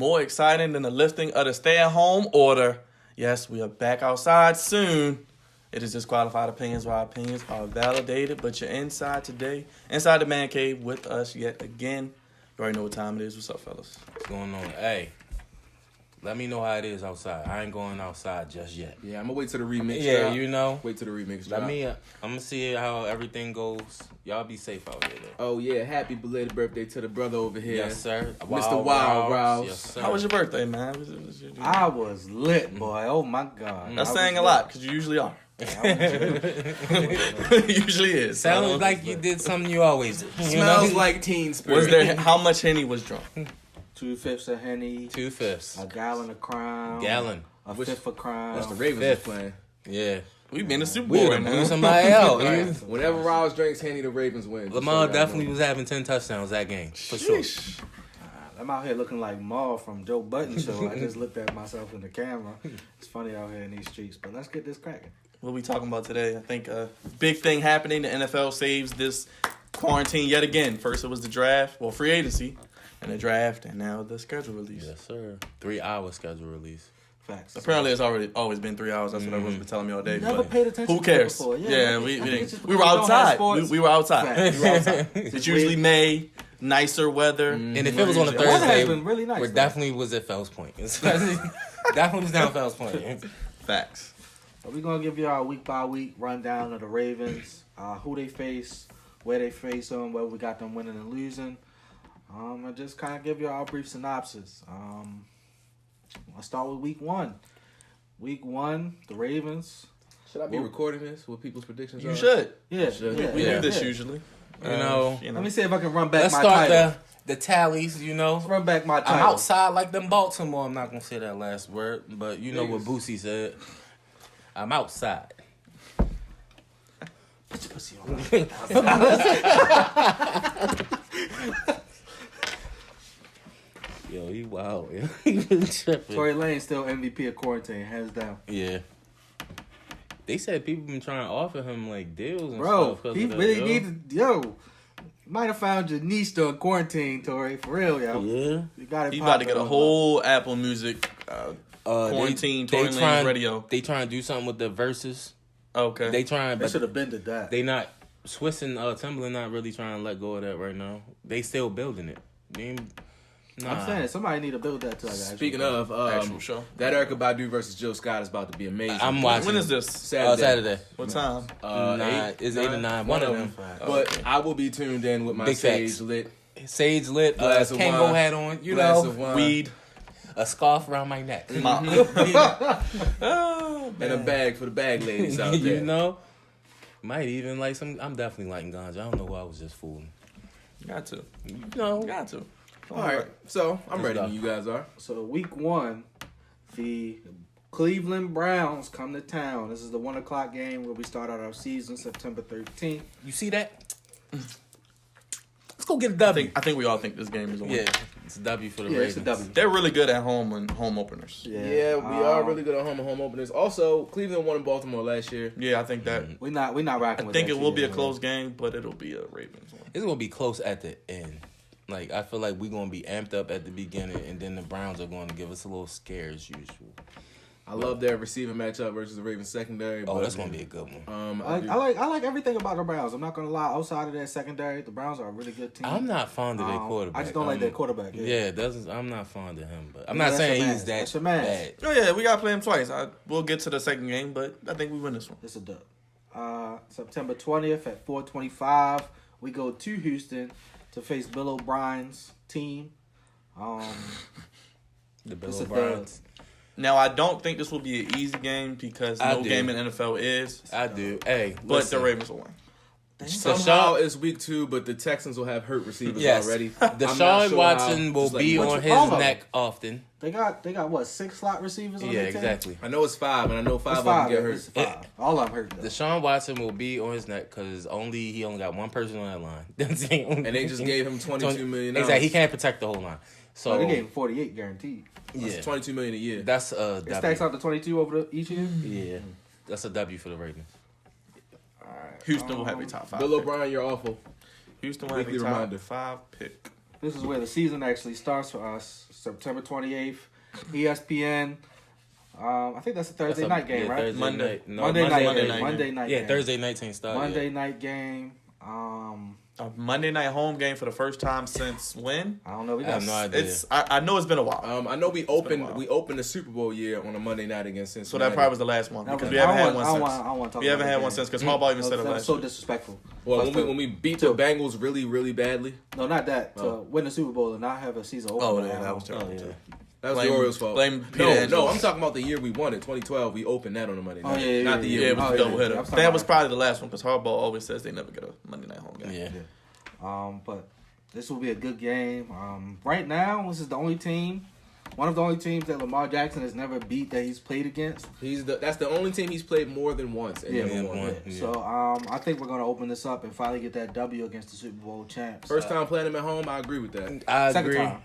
more exciting than the lifting of the stay-at-home order. Yes, we are back outside soon. It is disqualified opinions while opinions are validated, but you're inside today, inside the man cave with us yet again. You already know what time it is. What's up, fellas? What's going on? Hey, let me know how it is outside. I ain't going outside just yet. Yeah, I'm gonna wait till the remix. Yeah, drop. you know. Wait till the remix. Let drop. me. I'm gonna see how everything goes. Y'all be safe out here, though. Oh yeah, happy belated birthday to the brother over here. Yes, sir. Mr. Wild Rouse. Yes, sir. How was your birthday, man? I was lit, boy. Oh my God. That's saying a lot because you usually are. Usually is. Sounds like you did something you always do. Smells like teen spirit. Was there? How much Henny was drunk? 2/5 of Henny. 2/5. A gallon of Crown. Gallon. A fifth of Crown. That's the Ravens Fifth. was playing. Yeah. We been in the Super We Bowl would right have blew now. somebody out. Whenever Rouse drinks Henny, the Ravens win. Lamar definitely was having 10 touchdowns that game. For sure. I'm out here looking like Maul from Joe Budden show. I just looked at myself in the camera. It's funny out here in these streets, but let's get this cracking. What we talking about today? I think a big thing happening. The NFL saves this quarantine yet again. First it was the draft, well, free agency, and the draft, and now the schedule release. Yes, sir. 3-hour schedule release. Facts. Apparently, it's always been 3 hours. That's what everyone's been telling me all day. Never but paid attention. who cares? To it before. Yeah, I we think it's didn't. just We were because we don't have outside. sports. We were outside. Facts. We were outside. It's usually May, nicer weather. And if it was on a The weather has Thursday, been really nice. we though. definitely was at Fells Point. Definitely was down Fells Point. Facts. But we're gonna give you our week by week rundown of the Ravens, who they face, where they face them, where we got them winning and losing. And just kind of give you our brief synopsis. I'll start with week one. Week one, the Ravens. Should I be recording this? What people's predictions You are? should. Yeah, Should. yeah, We yeah, do this yeah. usually. You know. Let me see if I can run back Let's my start title. the tallies, you know. Let's run back my I'm title. outside like them Baltimore. I'm not going to say that last word, but you know what Boosie said. I'm outside. Put your pussy on. Yo, he wild. Yo. He been tripping. Tory Lane still MVP of quarantine, hands down. Yeah. They said people been trying to offer him like deals and Bro, stuff. 'cause he of that, really yo. needed. Yo, might have found your niece during quarantine, Tory. For real, yo. Yeah. You got it. He about to get a whole Apple Music quarantine Tory Lane's trying, radio. They trying to do something with the verses. Okay. They trying, They but should have been to that. they not. Swiss and Timberland not really trying to let go of that right now. They still building it. I'm saying somebody need to build that to like Speaking of Actual show. that Erykah Badu versus Jill Scott is about to be amazing. I'm watching. When is this? Saturday. What time? It's 8 or 9. One of them. But I will be tuned in with my Big Sage facts. lit Sage lit. Glass of Kango wine. hat on. You glass know, of wine Weed. a scarf around my neck. Oh, and a bag for the bag ladies out there. You know, might even like some. I'm definitely lighting ganja. I don't know who I was just fooling. Got to. You know, Got to. All right, so I'm ready go. when you guys are. So week one, the Cleveland Browns come to town. This is the 1:00 game where we start out our season, September 13th. you see that? Let's go get a W. I think we all think this game is a win. Yeah, it's a W for the Yeah, Ravens. it's a W. They're really good at home and home openers. Yeah, we are really good at home openers. Also, Cleveland won in Baltimore last year. Yeah, I think that. We're not rocking. I with think that it will be a team, close game, but it'll be a Ravens one. It's gonna be close at the end. Like I feel like we're gonna be amped up at the beginning, and then the Browns are going to give us a little scare as usual. I love their receiving matchup versus the Ravens secondary. Oh, but, that's gonna be a good one. I like everything about the Browns. I'm not gonna lie. Outside of their secondary, the Browns are a really good team. I'm not fond of their quarterback. I just don't like their quarterback. Yeah, I'm not fond of him, but I'm Yeah, not that's saying your he's man. that That's your man. bad. Oh yeah, we gotta play him twice. We'll get to the second game, but I think we win this one. It's a dub. September 20th at 4:25, we go to Houston to face Bill O'Brien's team. The Bill It's a O'Briens. Now I don't think this will be an easy game because I no do. game in NFL is. I do. Hey, But listen. the Ravens will win. Somehow it's week 2, but the Texans will have hurt receivers Yes. already. Deshaun Watson will Just let be me- on his all of them. neck often. They got what, 6 slot receivers on Yeah, their team? exactly. I know it's 5, and I know 5 It's of them 5. get It's hurt. 5. All of them hurt. Though. Deshaun Watson will be on his neck because he only got one person on that line. And they just gave him $22 million. Exactly, he can't protect the whole line. So they gave him 48 guaranteed. That's yeah, $22 million a year. that's a It stacks W. out to 22 over each year. Yeah, that's a W for the Ravens. All right. Houston will have a top 5. Bill pick. O'Brien, you're awful. Houston will have a Weekly top reminder. 5 pick. This is where the season actually starts for us. September 28th, ESPN. I think that's a Thursday night game, right? Thursday Monday. night. No, Monday night game. Monday Monday night Yeah, game. Thursday night ain't started. Monday yet. night game. A Monday night home game for the first time since when? I don't know. We I got have no idea. I know it's been a while. I know we been a while. opened the Super Bowl year on a Monday night against So Cincinnati. that probably was the last one That because was- we haven't I had don't one want- since. I don't want to talk We haven't about had that one game. since because Harbaugh even said it That was last so year. disrespectful. Well, Plus when we beat the Bengals really badly, No, not that. To win the Super Bowl and not have a season opener. Oh, at yeah, that home. was terrible. yeah. too. that was Blame- the Orioles' fault. blame Peter no, Angelo. I'm talking about the year we won it, 2012. We opened that on a Monday Oh, night, yeah, not the year Yeah, we it was Oh, a yeah, double yeah. hitter. I'm talking That about was that. probably the last one because Harbaugh always says they never get a Monday night home game. Yeah. But this will be a good game. Right now, this is the only team, one of the only teams that Lamar Jackson has never beat that he's played against. That's the only team he's played more than once and Yeah, never yeah, won. one. Yeah. So I think we're gonna open this up and finally get that W against the Super Bowl champs. First time playing them at home, I agree with that. I Second agree. time.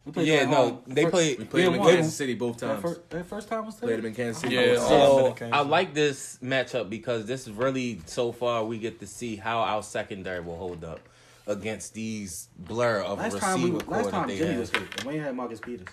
We played Yeah, them at no, home. they played. We played them in won. Kansas City both times. That first time was Played them in Kansas City. Yeah, both all times. of So them. I like this matchup because this is really so far we get to see how our secondary will hold up against these blur of a Last receiver core that time they Jimmy have. was hurt, and we ain't had Marcus Peters.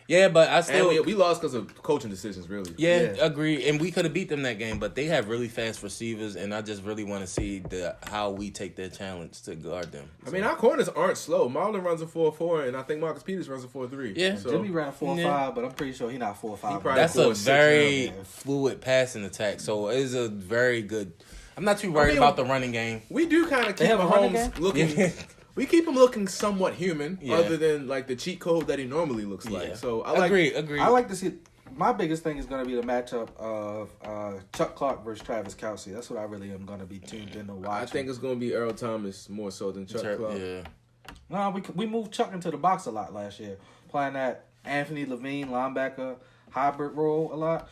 Yeah, but I And still we lost because of coaching decisions, really. yeah, Yeah. agree. And we could have beat them that game, but they have really fast receivers, and I just really want to see how we take their challenge to guard them. I mean, our corners aren't slow. Marlon runs a 4.4, and I think Marcus Peters runs a 4.3. Yeah. So, Jimmy ran a 4.5, Yeah. but I'm pretty sure he's not 4.5. probably That's a 4.6 very now. fluid passing attack, so it's a very good. I'm not too worried mean, about the running game. we do kind of keep have a running Mahomes game? looking. Yeah. We keep him looking somewhat human, Yeah. other than like the cheat code that he normally looks like. Yeah. So I like. agree. I like to see. My biggest thing is going to be the matchup of Chuck Clark versus Travis Kelce. That's what I really am going to be tuned in to watch. I think it's going to be Earl Thomas more so than Chuck Clark. Yeah. No, we moved Chuck into the box a lot last year, playing that Anthony Levine linebacker hybrid role a lot.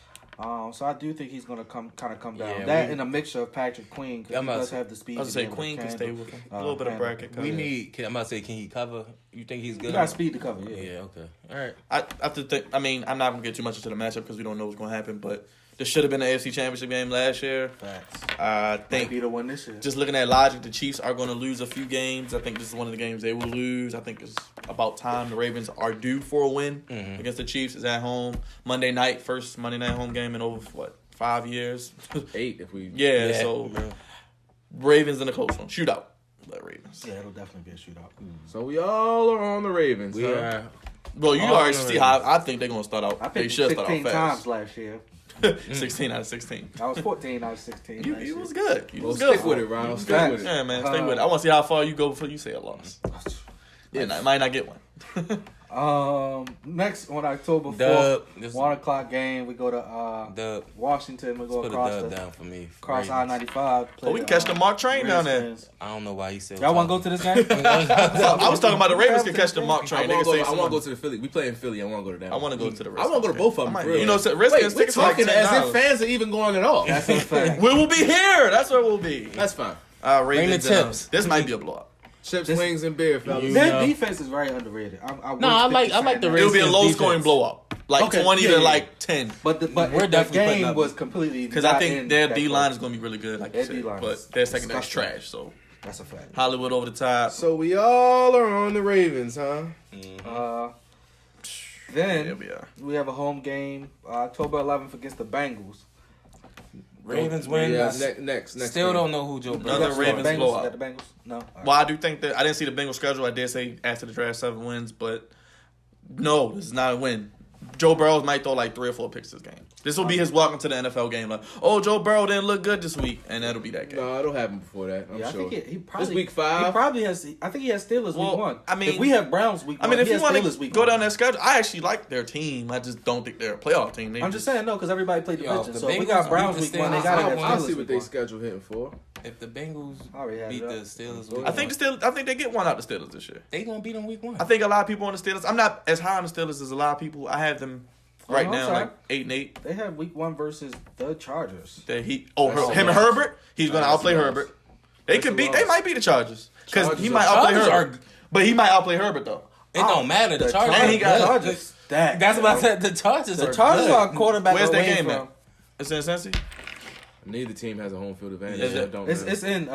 So I do think he's going to come down. Yeah, That in a mixture of Patrick Queen, because I'm he about does to- have the speed. I was to be gonna say able to Queen can handle- stay with him. A little bit of handle. bracket. We need. I'm about to say, can he cover? You think he's good? You got speed to cover, yeah. Yeah. Okay. All right. I have to think. I mean, I'm not gonna get too much into the matchup because we don't know what's gonna happen. But this should have been the AFC Championship game last year. Facts. I Might think be the one this year. just looking at logic, the Chiefs are going to lose a few games. I think this is one of the games they will lose. I think it's about time the Ravens are due for a win against the Chiefs. Is at home Monday night, first Monday night home game in over 5 years. 8 if we. Yeah, so Ravens in a close one, shootout. But Ravens. Yeah, it'll definitely be a shootout. So we all are on the Ravens. We huh? are. Well, you Oh, already no, see Ravens. how I think they're going to start out. I They picked should start 16 out times fast. last year. 16 out of 16. I was 14 out of 16. You, last you year. was good. You Well, was good. stick with it, Ron. Stick Facts. with it. Yeah, man, stay with it. I want to see how far you go before you say a loss. Might not get one. Next on October 4th, Dub. This- 1 o'clock game, we go to Dub. Washington. We go Put a across dub the down for me. across Ravens. I-95. Oh, we can catch the Mark train down there. I don't know why he said. Y'all want to go to this game? I was talking about the Ravens can catch the Mark I train. They want can to say go. I want to someone. go to the Philly. We play in Philly. I want to go to that. I want to go to the I Redskins. want to go to both of them. I might- for real. You know, Redskins We're tickets are like talking as if $10. fans are even going at all. That's a fact. We will be here. That's where we'll be. That's fine. Ravens. the tips. This might be a blowout. Chips, This- wings, and beer, fellas. You Their know. defense is very underrated. I like the It'll Ravens. be a low defense. scoring blowout, like Okay, 20 yeah, to yeah. like 10. But We're the definitely putting game up- was completely Because I not think in their that D close. line is going to be really good, like you Their said. D-line is But their secondary's disgusting. trash. So That's a fact. Hollywood over the top. So we all are on the Ravens, huh? Then There we are. we have a home game, October 11th against the Bengals. Ravens win. Yeah, I next. Still game. don't know who Joe Another Burrow is. Ravens Bengals, blowout. you got the Bengals? No. All right. Well, I do think that I didn't see the Bengals schedule. I did say after the draft 7 wins, but no, this is not a win. Joe Burrow might throw like 3 or 4 picks this game. This will be his welcome to the NFL game. Like, oh, Joe Burrow didn't look good this week, and that'll be that game. No, it'll happen before that. I'm Yeah, sure. I think he probably This week 5. He probably has. I think he has Steelers Well, week 1. I mean- if we have Browns week 1, I mean, if he you has want Steelers to week go 1. down that schedule, I actually like their team. I just don't think they're a playoff team. I'm just saying no, because everybody played Yo, division. the So if we Bengals got Browns beat week the 1, they Steelers. got to I have wanna I'll Steelers see what week they 1. schedule hitting for. If the Bengals I already had beat it the up. Steelers, I I think they get one out the Steelers this year. they gonna beat them week 1. I think a lot of people on the Steelers. I'm not as high on the Steelers as a lot of people. I have them right no, I'm now sorry. like 8-8. They have week 1 versus the Chargers. That he That's him a and loss. Herbert. He's gonna That's outplay a loss. Herbert. They That's could a beat. loss. They might beat the Chargers because he Chargers might are- outplay Chargers Herbert. are- But he might outplay Herbert though. It don't matter. The Chargers. And he got- Chargers. That's what I said. The Chargers. The are Chargers good. are a quarterback Where's that away game from. at? It's in Cincy. Neither team has a home field advantage. Is So I it? don't It's know. in.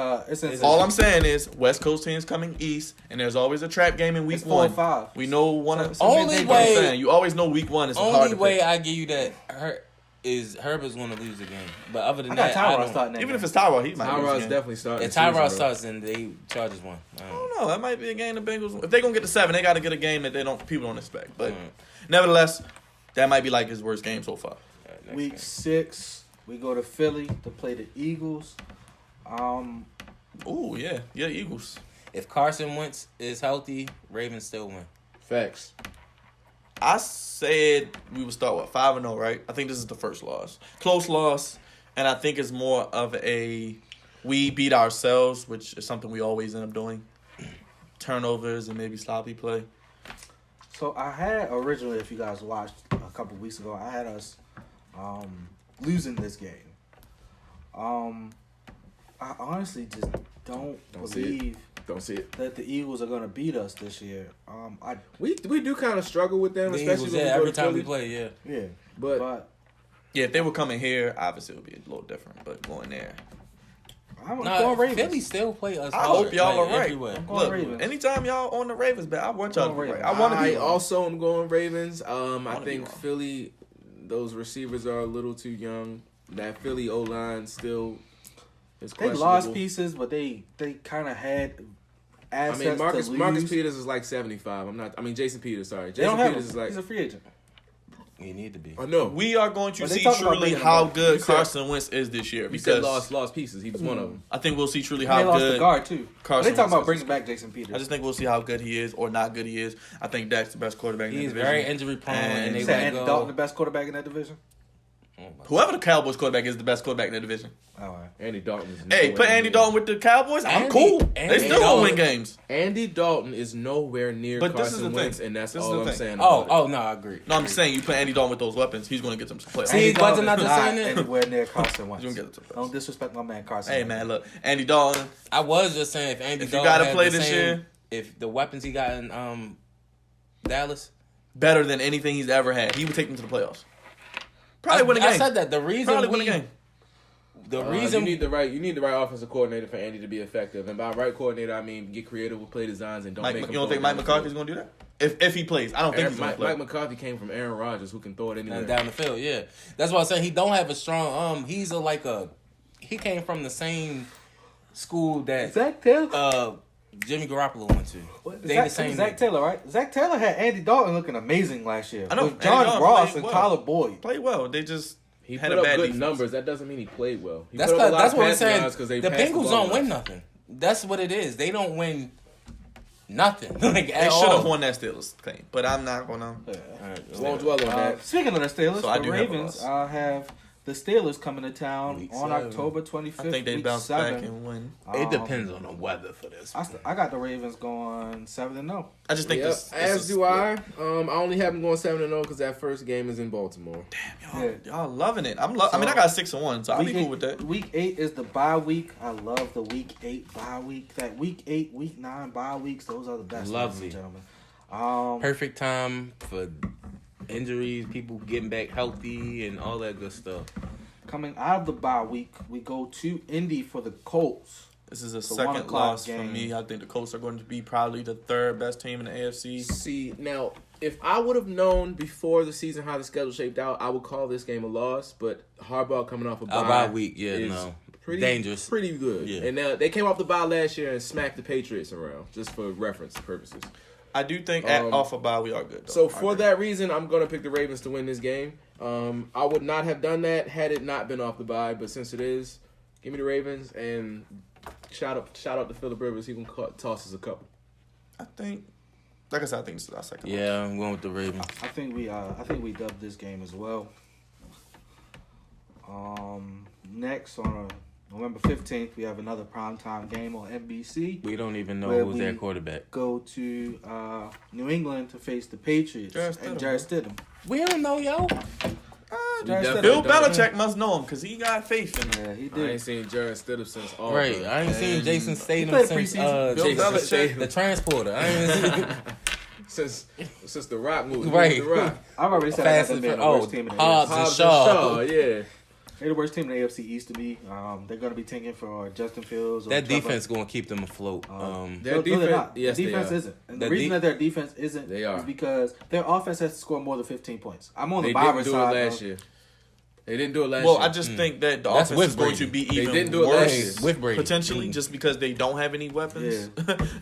All I'm saying is West Coast teams coming east, and there's always a trap game in week It's 4 one. and 5. We know one of Only I'm way- saying, you always know week one is hard Only to way pick. I give you that Herbert's going to lose the game. But other than I got that, I Tyrod don't. starting that Even game. if it's Tyrod, he might lose the Tyrod's game. definitely starting. If the season, Tyrod bro. starts and they Chargers won. I don't know. That might be a game the Bengals. If they're gonna get to 7, they got to get a game that people don't expect. But nevertheless, that might be like his worst game so far. Week 6, we go to Philly to play the Eagles. Ooh, yeah, Eagles. If Carson Wentz is healthy, Ravens still win. Facts. I said we would start with 5-0, right? I think this is the first loss, close loss, and I think it's more of a we beat ourselves, which is something we always end up doing. Turnovers and maybe sloppy play. So I had originally, if you guys watched a couple weeks ago, I had us losing this game. I honestly just don't see it. believe Don't see it. that the Eagles are going to beat us this year. We do kind of struggle with them, The especially Eagles, when we go every to time Philly. we play, yeah. Yeah, But Yeah, if they were coming here, obviously it would be a little different. But going there, I'm Nah, going Ravens. Philly still play us I hard. hope y'all like, are right. everywhere. I'm going Look, Ravens. anytime y'all on the Ravens, but I want y'all to be Going right. Ravens. I want to be I wrong. also am going Ravens. I wanna be think wrong. Philly, those receivers are a little too young. That Philly O line still is They questionable. lost pieces, but they kind of had I assets mean, Marcus to lose. Marcus Peters is like 75. Jason Peters. Sorry, They don't Jason have Peters him. is He's like. a free agent. You need to be. I know. We are going to But they see talk about truly bringing him how back. good You said- Carson Wentz is this year You said because lost pieces. He was one of them. I think we'll see truly They how lost the good guard too. Carson They talking about Wentz bringing is. back Jason Peters. I just think we'll see how good he is or not good he is. I think Dak's the best quarterback in the He's division. very injury prone, and And they You said let Andy go. Dalton, the best quarterback in that division. Whoever the Cowboys quarterback is the best quarterback in the division. All right. Andy Dalton is Hey, nowhere put Andy near- Dalton with the Cowboys. I'm Andy- cool. Andy They still won't win Dalton- games. Andy Dalton is nowhere near But this Carson is the thing. Wentz, and that's This is all the I'm thing. saying. Oh, about it. no, I agree. No, I'm saying you put Andy Dalton with those weapons, he's going to get them some playoffs. See, Andy wasn't Dalton I is just not saying that? anywhere near Carson Wentz. He's going to get them some Don't playoffs. disrespect my man Carson. Hey, Wentz. man, look. Andy Dalton, I was just saying if Andy If you Dalton gotta had play the this same, year- if the weapons he got in Dallas, better than anything he's ever had. He would take them to the playoffs. Probably win a I game. said that the reason Probably win a game. The You reason need the right offensive coordinator for Andy to be effective, and by right coordinator I mean get creative with play designs and don't Mike, make. you him don't throw think it Mike down the McCarthy's field. going to do that? If he plays. I don't think he's going to play. Mike McCarthy came from Aaron Rodgers, who can throw it anywhere. down the field, yeah. That's why I said he don't have a strong. He's he came from the same school that Zach Taylor. Jimmy Garoppolo went to. They the same. Zach Taylor, right? Zach Taylor had Andy Dalton looking amazing last year. I know. With John Andy Dalton Ross played and well. Tyler Boyd. Played well. They just He had put a up bad good defense. numbers. That doesn't mean he played well. He That's put up a lot that's of what I'm passing saying. yards 'cause they The passed Bengals ball don't enough. win nothing. That's what it is. They don't win nothing. Like They at should have all. won that Steelers thing, but I'm not going to. Won't dwell on that. Speaking of the Steelers, So I the do have a Ravens loss. have the Steelers coming to town Week on 7. October 25th. I think they week bounce 7. back and win. It depends on the weather for this. I got the Ravens going 7-0. I just think Yep, this as is do I. I only have him going 7-0 because that first game is in Baltimore. Y'all loving it. I mean, I got 6-1, so I'll be cool with that. Week 8 is the bye week. I love the week 8 bye week. That week 8, week 9 bye weeks. Those are the best. Lovely. ladies and gentlemen. Perfect time for injuries, people getting back healthy, and all that good stuff. Coming out of the bye week, we go to Indy for the Colts. This is a It's a second 1 o'clock loss for game. me. I think the Colts are going to be probably the third best team in the AFC. See, now, if I would have known before the season how the schedule shaped out, I would call this game a loss. But Harbaugh coming off a bye, Bye week, yeah, is no. pretty Dangerous. pretty good. Yeah. And now they came off the bye last year and smacked the Patriots around, just for reference purposes. I do think off a bye we are good. Though. So I for agree. that reason, I'm gonna pick the Ravens to win this game. I would not have done that had it not been off the bye, but since it is, give me the Ravens and shout out to Phillip Rivers. He can toss us a couple. I think, like I said, I think this is our second. loss. Yeah, I'm going with the Ravens. I think we dubbed this game as well. Next on November 15th, we have another primetime game on NBC. We don't even know Where who's we their quarterback. Go to New England to face the Patriots Jarrett and Stidham. Jarrett Stidham. We don't know, yo. Jarrett definitely Stidham. Bill don't. Belichick must know him because he got faith in him. Yeah, he I did. ain't seen Jared Stidham since Auburn. Right, I ain't seen Jason Statham played since preseason. Bill Jason Belichick. Statham. the transporter. I ain't since the Rock movie. Right. The Rock. I've already said Fast I and got them being the Furious. worst team in the Hobbs AFC. and Hobbs Shaw. and Shaw, yeah. They're the worst team in the AFC East to me. They're going to be tanking for Justin Fields. Or That Trevor. defense going to keep them afloat. Their No, they're defense, not. yes, Their defense they are. isn't. And the reason that their defense isn't They are. is because their offense has to score more than 15 points. I'm on They the didn't Bobber do it side. last year. They didn't do it last Well, year. I just think that the That's offense with is going Brady. to be They even didn't do it last worse year. With Brady. potentially, just because they don't have any weapons,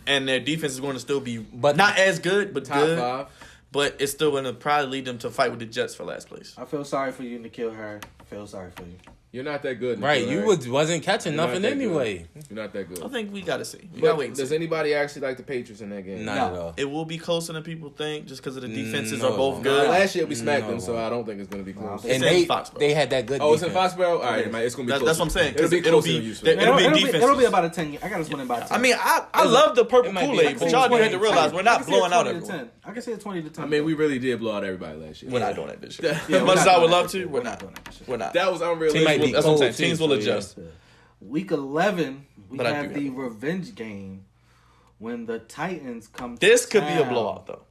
and their defense is going to still be, But- not as good, but Top good. 5. But it's still going to probably lead them to fight with the Jets for last place. I feel sorry for you, Nikhil Harry. I feel sorry for you. You're not that good. Right, Nikhil, you wasn't catching You're not nothing that good. anyway. You're not that good. I think we got to see. We But got to wait and does see. anybody actually like the Patriots in that game? Not No. at all. It will be closer than people think, just because of the defenses No. are both No, good. last year we smacked No. them, so I don't think it's going to be close. It's And in they Foxborough. had that good Oh, it's in defense. Foxborough? All right, it's going to be close. That's what I'm saying. It'll be It'll closer be than usual. that- it'll be defenses. It'll be about a 10. I got us winning by 10. I mean, I love the purple It might be Kool-Aid, like but y'all do have to 20. realize we're not blowing out 20 to everyone. 10. I can say 20 to 10. I mean, we really did blow out everybody last year. We're not doing that this year. Yeah, As much we're as not I would doing love that to, shit. we're We're not not. doing that shit. We're not. That was unrealistic. Team might be That's what I'm saying. cold, too, Teams will so, adjust. Week 11, we But I have do the have it. revenge game when the Titans come to This could be a town. blowout, though,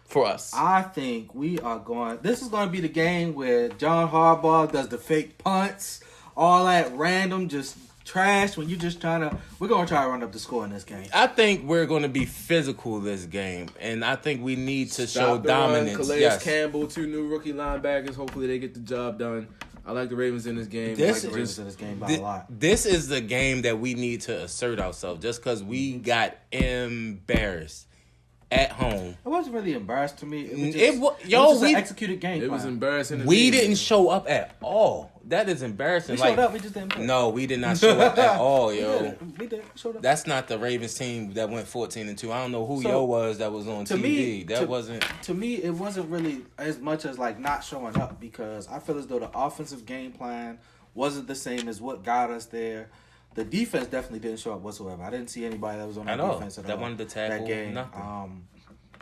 for us. I think we are going. This is going to be the game where John Harbaugh does the fake punts, all that random just trash. When you're just trying to, we're going to try to run up the score in this game. I think we're going to be physical this game, and I think we need to show Stop the run. dominance. Calais Yes. Campbell, 2 new rookie linebackers. Hopefully they get the job done. I like the Ravens in this game. This I like Like, the is- Ravens in this game by Thi- a lot. This is the game that we need to assert ourselves, just because we got embarrassed at home. It wasn't really embarrassed to me. It was just, It wa- it yo, was just we- an executed game. it was plan. embarrassing. to We me. didn't show up at all. That is embarrassing. We like, showed up. We just didn't play. no, we did not show up at all, We yo. did. We did. We showed up. That's not the Ravens team that went 14-2. I don't know who So, yo was that was on to TV. me- that to- wasn't. To me, it wasn't really as much as like not showing up because I feel as though the offensive game plan wasn't the same as what got us there. The defense definitely didn't show up whatsoever. I didn't see anybody that was on I that know. defense at That all. wanted to tackle, that game. nothing.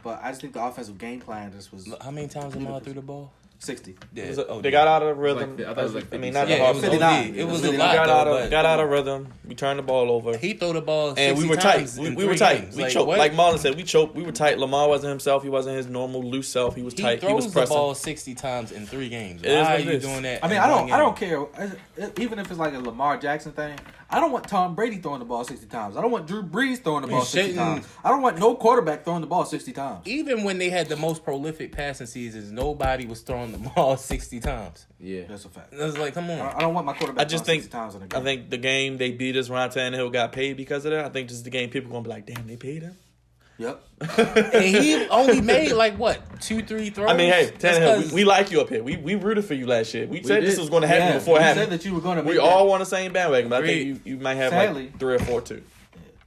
But I just think the offensive game plan just was How many times Lamar threw the ball? 60. Yeah. It was a- Oh, they yeah. got out of rhythm. Like, I thought it was like I mean, not 57. the Yeah, it hard was 59. OD. It was a 59. lot, got though, out but of got out of rhythm. We turned the ball over. he threw the ball 60 And we were tight. times We in were 3 tight. games. We Like, choked. what? Like Marlon said, we choked. We were tight. Lamar wasn't himself. He wasn't his normal loose self. He was He tight. throws He was pressing. the ball 60 times in 3 games. It is Why what are it you is. doing that? I mean, in I one don't game? care. Even if it's like a Lamar Jackson thing, I don't want Tom Brady throwing the ball 60 times. I don't want Drew Brees throwing the ball 60 shouldn't- times. I don't want no quarterback throwing the ball 60 times. Even when they had the most prolific passing seasons, nobody was throwing the ball 60 times. Yeah. That's a fact. It was like, come on. I don't want my quarterback I just throwing think 60 times in a game. I think the game they beat us, Ron Tannehill got paid because of that. I think this is the game people gonna be like, damn, they paid him. Yep. And he only made like what 2-3 throws. I mean, hey, That's Tannehill, 'cause we like you up here. We rooted for you last year. We said this did. was going to happen Yeah, before it you happened. said that you were going to. We all on the same bandwagon, but I Agreed. think you might have Sadly. like 3 or 4 too.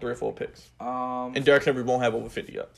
3 or 4 picks. And And Derrick Henry won't have over 50 yards.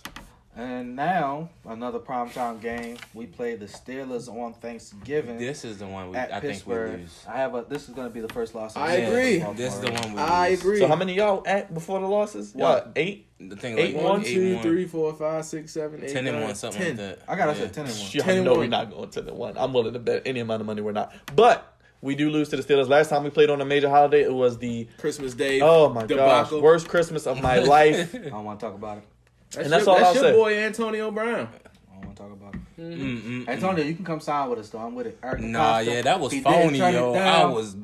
now another primetime game. We play the Steelers on Thanksgiving this is the one at I think we Pittsburgh. lose. This is going to be the first loss. I agree. This is the one we I lose. agree. So how many y'all at before the losses? Y'all 8? The thing Eight, like 1, 1, 2, 8-1, 3, 4, 5, 6, 7, 8, 10 and 9, 1, something 10. like that. I got us Yeah. at 10 and 1. Y'all 10 and know 1. we're not going to the 1. I'm willing to bet any amount of money we're not. But we do lose to the Steelers. Last time we played on a major holiday, it was the Christmas Day. oh my gosh, debacle. worst Christmas of my life. I don't want to talk about it. That's, And that's your, all that's I'll your say. boy Antonio Brown. I don't want to talk about it. Mm-mm. Antonio, you can come sign with us though. I'm with it. Eric Nah, Acosta, yeah, that was he did phony, turn it yo. I down, was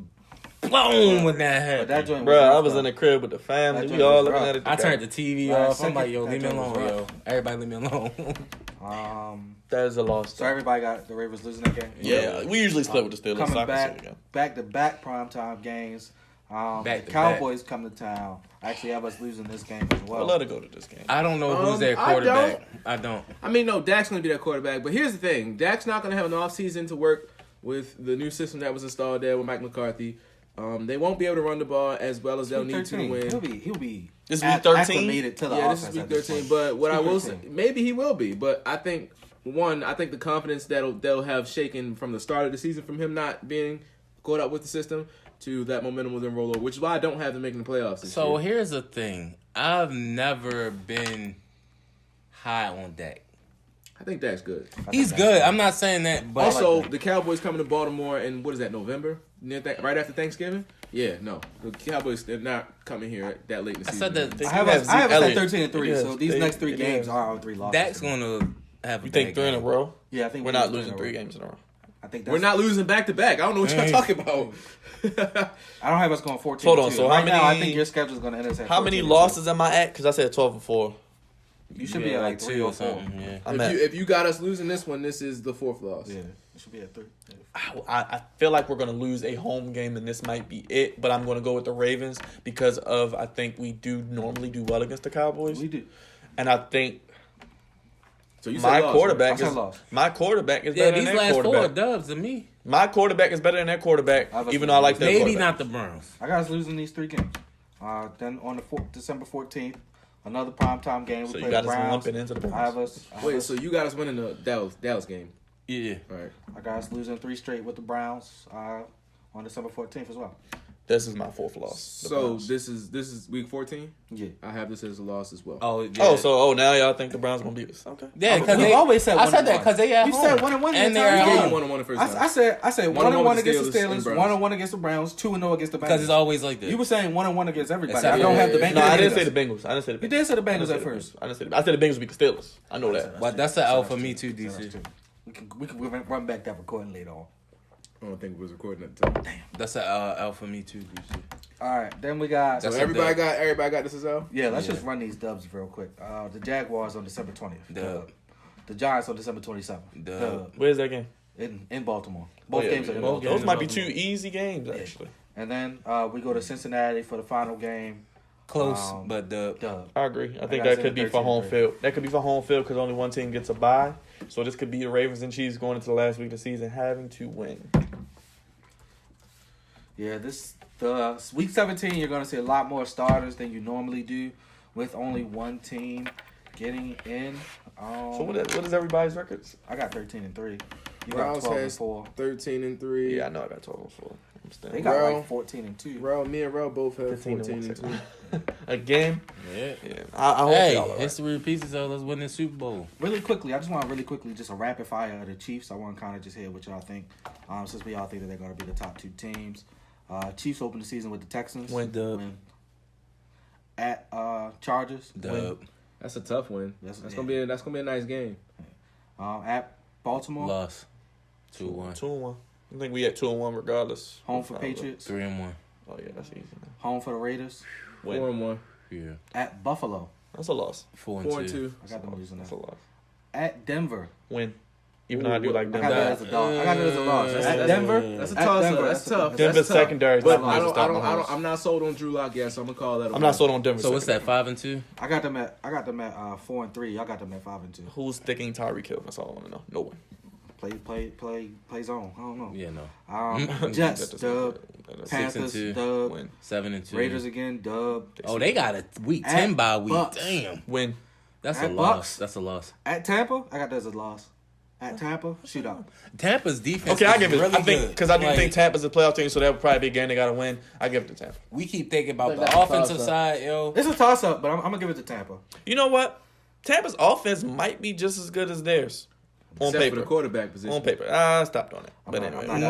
blown when that but happened. that joint was Bro, I rough, was though. in the crib with the family. That We joint all was looking rough. at it. I together. turned the TV Last off. I'm like, yo, second, leave me that joint was alone, yo. rough. Everybody leave me alone. That is a loss. So everybody got the Ravens losing that game. Yeah, we usually split with the Steelers. Coming so I can see it back, again. back-to-back primetime games. Back The to Cowboys come to town. I actually have us losing this game as I'd well. love to go to this game. I don't know who's their I quarterback. I don't. I mean, no, Dak's going to be their quarterback. But here's the thing. Dak's not going to have an offseason to work with the new system that was installed there with Mike McCarthy. They won't be able to run the ball as well as they'll need to win. He'll be This week 13? acclimated to the Yeah, offense. this is week at this 13. point. But what It's I week will 13. say, maybe he will be. But I think, I think the confidence that they'll have shaken from the start of the season from him not being caught up with the system to that momentum will then roll over, which is why I don't have them making the playoffs this So year. here's the thing. I've never been high on Dak. I think Dak's good. He's good. I'm not saying that, but Also, the Cowboys coming to Baltimore in, what is that, November? Right after Thanksgiving? Yeah, no. The Cowboys, they're not coming here that late in the I season. said that I have us Zeke at Elliott. 13 and 3. Yes, So these they- next 3 it games is. are our 3 losses. Dak's going to have a You think bad 3 in a game. row? Yeah, I think We're we not lose losing 3 3 games in a row. I think that's, We're not losing back to back. I don't know what y'all talking about. I don't have us going 14. Hold on, so how right now, I many- think your schedule is going to end us at How many 14-2. losses am I at? Because I said 12-4. You should be at like 3 or 4. something. Yeah. I'm at. If you got us losing this one, this is the 4th loss. Yeah, it should be at 3. I feel like we're going to lose a home game, and this might be it. But I'm going to go with the Ravens because of I think we do normally do well against the Cowboys. We do. And I think So you my said loss, quarterback I said is loss. my quarterback is Yeah, better these than their last 4 quarterback. dubs to me. My quarterback is better than their quarterback, I was even though I like their Maybe quarterback. not the Browns. I got us losing these 3 games. Then on the December 14th, another primetime game. We So play you got the us Browns. lumping into the I have Browns. us. I have Wait, us- so you got us winning the Dallas game. Yeah. All right. I got us losing 3 straight with the Browns on December 14th as well. This is my 4th loss. the So Browns. this is week 14. Yeah. I have this as a loss as well. Oh, yeah. now y'all think the Browns gonna beat us? Okay. Yeah, because You they always said I 1-1. said that because they at You home. said 1-1 and the they're entire at Yeah, game. home. you won the first time. I said 1-1 with the against the Steelers and Steelers, Browns. 1-1 against the Browns, 2-0 against the Bengals. Because it's always like that. You were saying 1-1 against everybody. Except I don't for- have the Bengals. No, I didn't either. say the Bengals. I didn't say the Bengals. You did say the I didn't Bengals say at the first. Bengals. I said the Bengals beat the Steelers. I know that. But that's an L for me too, DC. We can run back that recording later on. I don't think we was recording at the time. That's an L for me too, DC. All right, then we got. So That's everybody a got this as well. Yeah, let's Yeah. just run these dubs real quick. The Jaguars on December 20th. Dub. The Giants on December 27th. Dub. Where's that game? In Baltimore. Both Oh, yeah, games are in both Baltimore. Those might be 2 easy games actually. And then we go to Cincinnati for the final game. Close, but dub. Dub. I agree. I think got that could be for 13-3. home field. That could be for home field because only one team gets a bye. So this could be the Ravens and Chiefs going into the last week of the season having to win. Yeah, the week 17, you're going to see a lot more starters than you normally do, with only one team getting in. So what is everybody's records? I got 13-3. You Browns got has 12-4. 13-3. Yeah, I know I got 12-4. I'm They staying. got Bro. like 14-2. Me and Rel both have 15-1. 14-2. Again. Yeah. Yeah. I hope Hey, y'all are right. history repeats itself. Let's win this Super Bowl. Really quickly, I just want just a rapid fire of the Chiefs. I want to kind of just hear what y'all think, since we all think that they're going to be the top 2 teams. Chiefs open the season with the Texans. Win. Dub. At Chargers. Dub. That's a tough win. That's- That's yeah. gonna be a nice game. At Baltimore. Loss. 2-1. 2-1. I think we at 2-1 regardless. Home for Patriots. 3-1. Oh yeah, that's easy. Man. Home for the Raiders. Win. 4-1. Yeah. At Buffalo. That's a loss. 4-2. I got them losing That's that. a loss. At Denver. Win. Even though I do like I got Denver. that as a dog. I got it as a loss. That's- At that's- Denver. That's a At toss Denver, up. That's tough. Denver's That's tough. secondary is But not Mahomes, stop Mahomes. I'm not sold on Drew Lock yet, so I'm gonna call that. I'm not sold on Denver. So what's that? secondary. 5-2. I got them at 4-3. Y'all got them at 5-2. Who's sticking Tyreek Hill? That's all I want to know. No one. Play zone. I don't know. Yeah, no. Jets That doesn't- dub. that doesn't- Panthers 6-2. dub. Win. 7-2. Raiders again dub. Oh, they got a week At 10 bye week. Bucks. Damn. Win. That's a At loss. Bucks. That's a loss. At Tampa, I got that as a loss. At Tampa, shootout. Tampa's defense. Okay, I is give it. really I think good. because I do Like, think Tampa's a playoff team, so that would probably be a game they got to win. I give it to Tampa. we keep thinking about Like the that's a offensive toss-up. side, yo. It's a toss up, but I'm gonna give it to Tampa. You know what? Tampa's offense might be just as good as theirs on Except for paper. the quarterback position. On paper, stop doing it. But I'm anyway, not- we're Nah,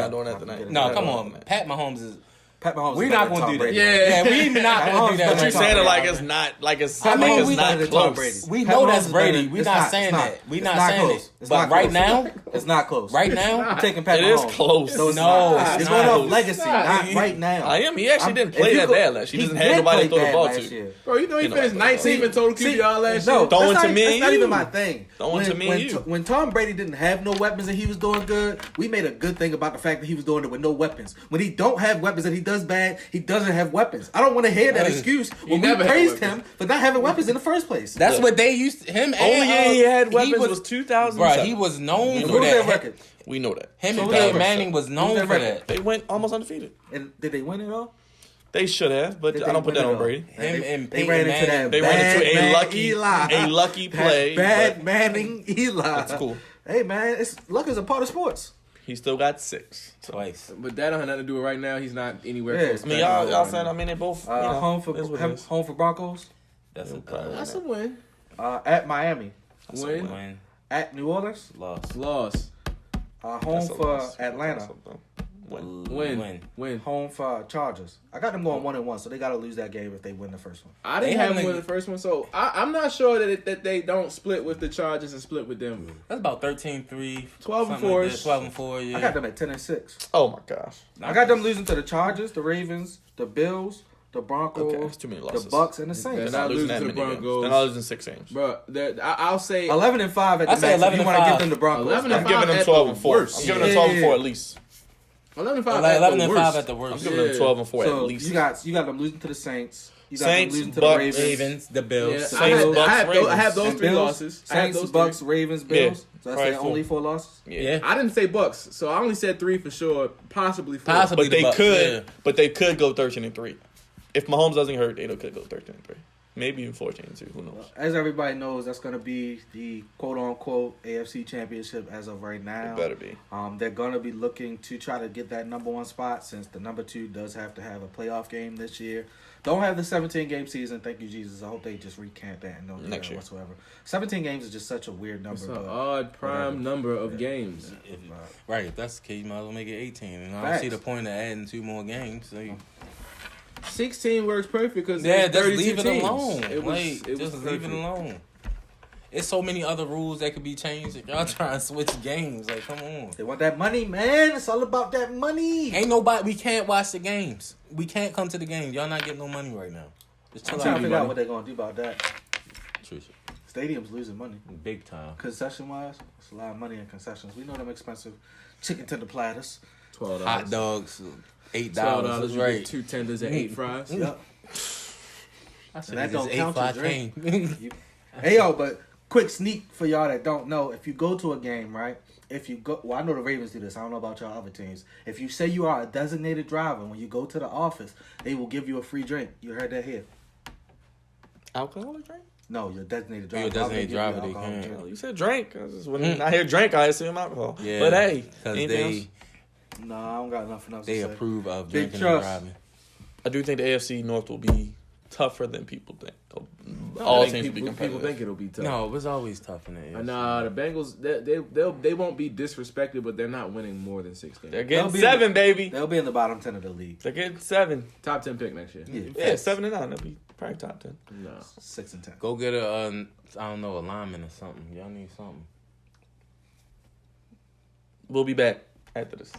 not doing that tonight. No, We're not come doing on. that. Pat Mahomes is. Pat Mahomes. We're is not better than gonna Tom do that. Brady. Yeah, we not gonna do that. But But you Tom saying it Brady. like it's not like it's I like mean, it's we- not better than Tom close. Brady. We Pat know Mahomes that's is Brady. better- We it's not saying it's that. We it's not saying close. it. It's But not right close. now, It's not close. right now, I'm taking Pat It is Mahomes. close. No, it's No, not. it's You're going not. off legacy, not right now. I am. He actually didn't If play you that go- bad last year. He doesn't have did nobody to play throw the bad ball last to. year. Bro, you know he You know, finished like, 19th in total QBR last year. No, Throwing that's to not, me that's and not you. even my thing. Throwing to me and you. When Tom Brady didn't have no weapons and he was doing good, we made a good thing about the fact that he was doing it with no weapons. When he don't have weapons and he does bad, he doesn't have weapons. I don't want to hear that excuse when we never had praised weapons. him for not having weapons in the first place. that's Look. what they used. Him Only and year he had weapons was was 2007. Bro, he was known We for know What was their that. record? We know that. Him So and what's their Peyton record? Manning was What's known their for record? that. They went almost undefeated. And did they win it all? They should have, but Did I they don't put win that it on all? Brady. Him and They Peyton ran into Manning. that They ran bad into man a lucky play. Bad but Manning Eli. That's cool. Hey man, luck is a part of sports. He still got 6. So. Twice. But that don't have nothing to do with right now. He's not anywhere Yeah. close. I mean, y'all saying. I mean, they both. You know, Home for is what it is. home for Broncos. That's a probably That's a win. At Miami. That's a Win. win. At New Orleans. Loss. Loss. Home That's a for loss. Atlanta. That's a- Win. Home for Chargers. I got them going 1-1, so they got to lose that game if they win the first one. I didn't have them win the first one, so I'm not sure that they don't split with the Chargers and split with Denver. That's about 13-3. 12-4. 12-4, yeah. I got them at 10-6. Oh my gosh. I got them losing to the Chargers, the Ravens, the Bills, the Broncos, Okay, that's too many losses. the Bucks, and the They're Saints. They're not losing losing that to the many games. Broncos. They're not losing 6 games. Bro, I'll say 11-5 at the I say max. If you want to 11-5. give them the Broncos. 11-5. I'm giving them at 12 the and 4. worst. I'm giving them Yeah. 12 and 4 at least. 11-5 11 at and the 5 worst. at the I'm worst. giving them 12 and 4 So at least. you got them losing to the Saints. You got Saints, them losing to Bucks, the Ravens. Ravens, the Bills. Yeah, Saints, I have those and three Bills, losses. I have Saints, those Bucks, three. Ravens, Bills. So that's Probably their only 4 losses. Yeah. I didn't say Bucks, so I only said 3 for sure. Possibly 4. Possibly. But they Bucks, could. yeah. But they could go 13-3. If Mahomes doesn't hurt, they could go 13-3. Maybe even 14-2. Who knows? As everybody knows, that's going to be the quote-unquote AFC Championship as of right now. It better be. They're going to be looking to try to get that number 1 spot since the number 2 does have to have a playoff game this year. Don't have the 17-game season. Thank you, Jesus. I hope they just recant that and don't do Next that year. whatsoever. 17 games is just such a weird number. It's an but odd prime whatever. number of games. Right, if that's the case, you might as well make it 18. And I don't Facts. see the point of adding 2 more games. So 16 works perfect because yeah, just 32 leave it teams. alone. It was Just leave it perfect. alone. It's so many other rules that could be changed. If y'all trying to switch games, like, come on. They want that money, man. It's all about that money. Ain't nobody, we can't watch the games. We can't come to the games. Y'all not getting no money right now. Just I'm chill trying to out. figure out what they're going to do about that. Trisha. Stadium's losing money. Big time. Concession-wise, it's a lot of money in concessions. We know them expensive chicken tender platters. $12. Hot dogs, $8. $12. That's You right. get 2 tenders and 8 fries. Yep. I said that it's don't count as 8 drink. Hey, yo, but quick sneak for y'all that don't know. If you go to a game, right? If you go, well, I know the Ravens do this. I don't know about y'all other teams. If you say you are a designated driver, when you go to the office, they will give you a free drink. You heard that here. Alcoholic drink? No, you're a designated driver. You're a designated Why would driver, give you they alcohol can't. drink? You said drink. When I hear drink, I assume alcohol. Yeah, But hey, because anything they else? No, I don't got nothing else they to say. approve of Big drinking trust. and driving. I do think the AFC North will be tougher than people think. All I think teams will be people competitive. think it'll be tough. No, it was always tough in the AFC. Nah, the Bengals they won't be disrespected, but they're not winning more than 6 games. They're getting They'll be 7, baby. They'll be in the bottom 10 of the league. They're getting 7. Top 10 pick next year. Yeah, 7 and 9. They'll be probably top 10. No. 6 and 10. Go get a, I don't know, a lineman or something. Y'all need something. We'll be back after this.